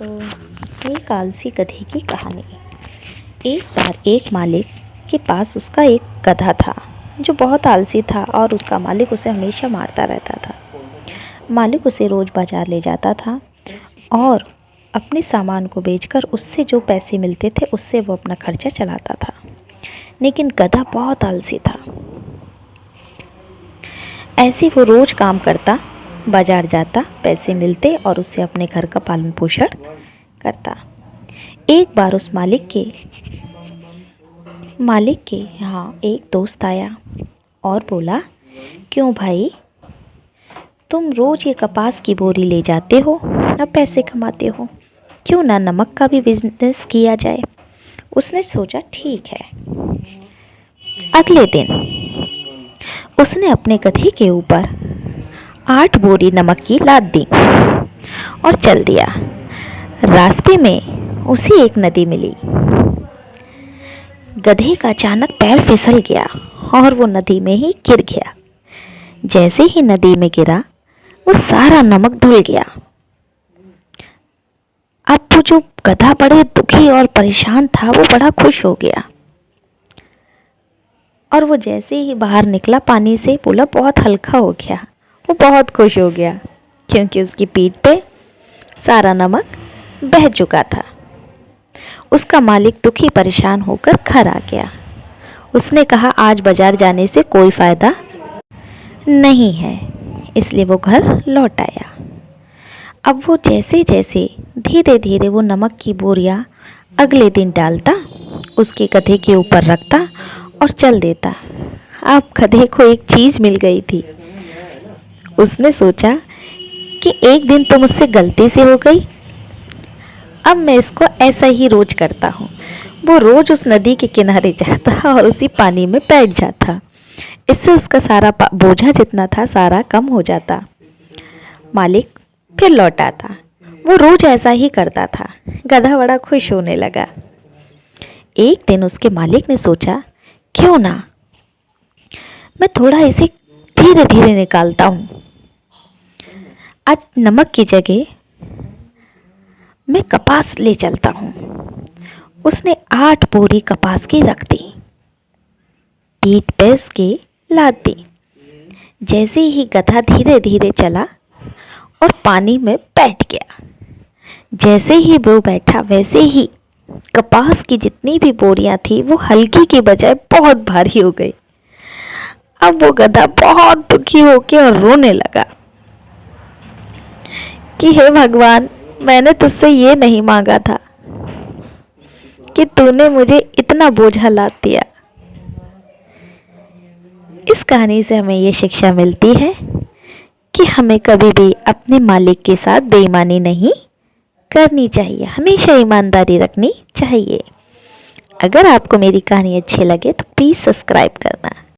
एक आलसी गधे की कहानी। एक बार एक मालिक के पास उसका एक गधा था जो बहुत आलसी था और उसका मालिक उसे हमेशा मारता रहता था। मालिक उसे रोज़ बाजार ले जाता था और अपने सामान को बेचकर उससे जो पैसे मिलते थे उससे वो अपना खर्चा चलाता था। लेकिन गधा बहुत आलसी था। ऐसे वो रोज़ काम करता, बाजार जाता, पैसे मिलते और उससे अपने घर का पालन पोषण करता। एक बार उस मालिक के यहाँ एक दोस्त आया और बोला, क्यों भाई, तुम रोज़ ये कपास की बोरी ले जाते हो, ना पैसे कमाते हो, क्यों ना नमक का भी बिजनेस किया जाए। उसने सोचा ठीक है। अगले दिन उसने अपने गधे के ऊपर 8 बोरी नमक की लाद दी और चल दिया। रास्ते में उसे एक नदी मिली। गधे का अचानक पैर फिसल गया और वो नदी में ही गिर गया। जैसे ही नदी में गिरा वो सारा नमक धुल गया। अब वो जो गधा बड़े दुखी और परेशान था वो बड़ा खुश हो गया और वो जैसे ही बाहर निकला पानी से बोला बहुत हल्का हो गया। वो बहुत खुश हो गया क्योंकि उसकी पीठ पे सारा नमक बह चुका था। उसका मालिक दुखी परेशान होकर घर आ गया। उसने कहा आज बाजार जाने से कोई फायदा नहीं है, इसलिए वो घर लौट आया। अब वो जैसे जैसे धीरे धीरे वो नमक की बोरियां अगले दिन डालता, उसके गधे के ऊपर रखता और चल देता। अब गधे को एक चीज मिल गई थी। उसने सोचा कि एक दिन तो मुझसे गलती से हो गई, अब मैं इसको ऐसा ही रोज करता हूँ। वो रोज उस नदी के किनारे जाता और उसी पानी में बैठ जाता। इससे उसका सारा बोझा जितना था सारा कम हो जाता। मालिक फिर लौट आता। वो रोज ऐसा ही करता था। गधा बड़ा खुश होने लगा। एक दिन उसके मालिक ने सोचा, क्यों ना मैं थोड़ा इसे धीरे धीरे निकालता हूँ। आज नमक की जगह मैं कपास ले चलता हूँ। उसने 8 बोरी कपास की रख दी, पीठ पे उसके लाद दी। जैसे ही गधा धीरे धीरे चला और पानी में बैठ गया। जैसे ही वो बैठा वैसे ही कपास की जितनी भी बोरियां थी वो हल्की की बजाय बहुत भारी हो गई। अब वो गधा बहुत दुखी होकर रोने लगा कि हे भगवान, मैंने तुझसे ये नहीं मांगा था कि तूने मुझे इतना बोझा लाद दिया। इस कहानी से हमें ये शिक्षा मिलती है कि हमें कभी भी अपने मालिक के साथ बेईमानी नहीं करनी चाहिए, हमेशा ईमानदारी रखनी चाहिए। अगर आपको मेरी कहानी अच्छी लगे तो प्लीज़ सब्सक्राइब करना।